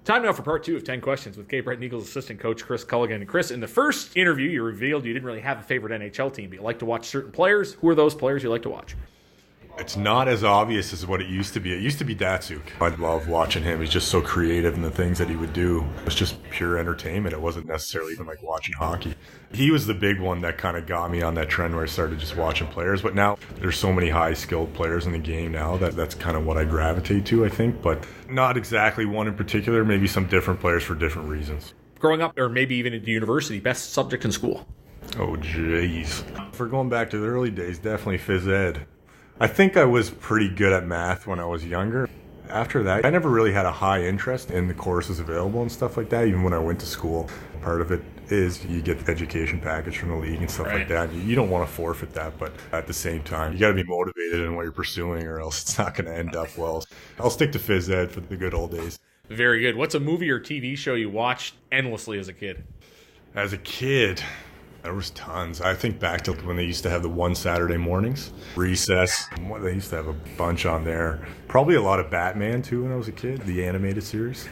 Time now for part 2 of 10 questions with Cape Breton Eagles assistant coach Chris Culligan. And Chris, in the first interview, you revealed you didn't really have a favorite NHL team, but you like to watch certain players. Who are those players you like to watch? It's not as obvious as what it used to be. It used to be Datsuk. I love watching him. He's just so creative in the things that he would do. It was just pure entertainment. It wasn't necessarily even like watching hockey. He was the big one that kind of got me on that trend where I started just watching players. But now there's so many high-skilled players in the game now that's kind of what I gravitate to, I think. But not exactly one in particular. Maybe some different players for different reasons. Growing up, or maybe even at university, best subject in school? Oh, jeez. For going back to the early days, definitely phys ed. I think I was pretty good at math when I was younger. After that, I never really had a high interest in the courses available and stuff like that, even when I went to school. Part of it is you get the education package from the league and stuff like that. You don't want to forfeit that, but at the same time, you got to be motivated in what you're pursuing or else it's not going to end up well. I'll stick to phys ed for the good old days. Very good. What's a movie or TV show you watched endlessly as a kid? As a kid, there was tons. I think back to when they used to have the one Saturday mornings, Recess. They used to have a bunch on there. Probably a lot of Batman, too, when I was a kid, the animated series.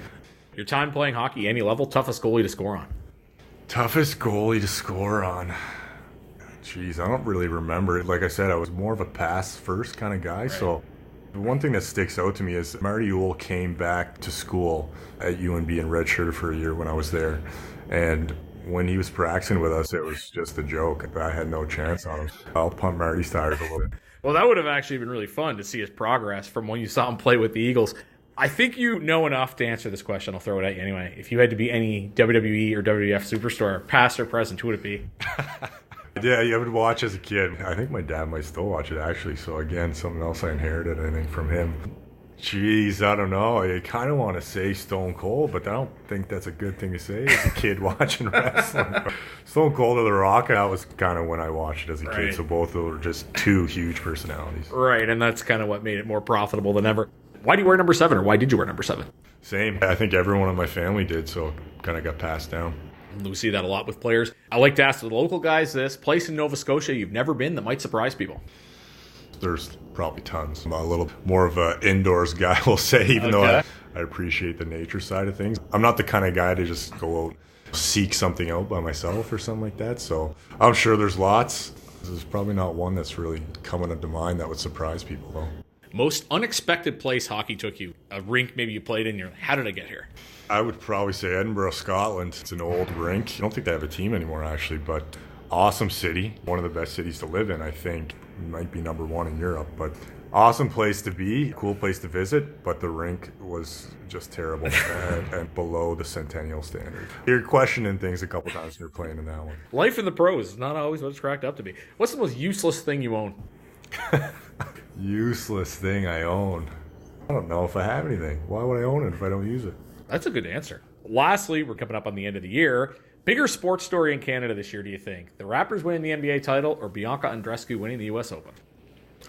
Your time playing hockey, any level, toughest goalie to score on? Toughest goalie to score on? Jeez, I don't really remember it. Like I said, I was more of a pass-first kind of guy, so the one thing that sticks out to me is Marty Ewell came back to school at UNB and redshirted for a year when I was there, and when he was practicing with us, it was just a joke. I had no chance on him. I'll pump Marty's tires a little bit. Well, that would have actually been really fun to see his progress from when you saw him play with the Eagles. I think you know enough to answer this question. I'll throw it at you anyway. If you had to be any WWE or WWF superstar, past or present, who would it be? Yeah, you would watch as a kid. I think my dad might still watch it, actually. So, again, something else I inherited, I think, from him. Jeez, I don't know. I kind of want to say Stone Cold, but I don't think that's a good thing to say as a kid watching wrestling. Stone Cold or The Rock, that was kind of when I watched it as a kid. So both of them were just two huge personalities. Right, and that's kind of what made it more profitable than ever. Why do you wear number 7, or why did you wear number 7? Same. I think everyone in my family did, so it kind of got passed down. We see that a lot with players. I like to ask the local guys this. Place in Nova Scotia you've never been that might surprise people. There's probably tons. I'm a little more of an indoors guy, we'll say, even though I appreciate the nature side of things. I'm not the kind of guy to just go out, seek something out by myself or something like that. So I'm sure there's lots. There's probably not one that's really coming into mind that would surprise people, though. Most unexpected place hockey took you? A rink maybe you played in, how did I get here? I would probably say Edinburgh, Scotland. It's an old rink. I don't think they have a team anymore, actually, but awesome city. One of the best cities to live in, I think. Might be number 1 in Europe, but awesome place to be, cool place to visit, but the rink was just terrible and below the Centennial standard. You're questioning things a couple times when you're playing in that one. Life in the pros is not always what it's cracked up to be. What's the most useless thing you own? Useless thing I own? I don't know if I have anything. Why would I own it if I don't use it? That's a good answer. Lastly, we're coming up on the end of the year. Bigger sports story in Canada this year, do you think? The Raptors winning the NBA title or Bianca Andreescu winning the U.S. Open?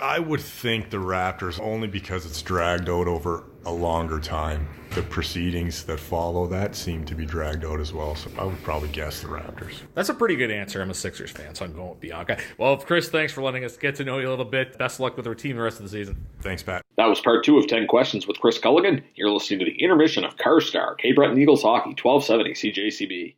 I would think the Raptors, only because it's dragged out over a longer time. The proceedings that follow that seem to be dragged out as well, so I would probably guess the Raptors. That's a pretty good answer. I'm a Sixers fan, so I'm going with Bianca. Well, Chris, thanks for letting us get to know you a little bit. Best of luck with our team the rest of the season. Thanks, Pat. That was part 2 of 10 questions with Chris Culligan. You're listening to the intermission of Carstar, Cape Breton Eagles Hockey, 1270 CJCB.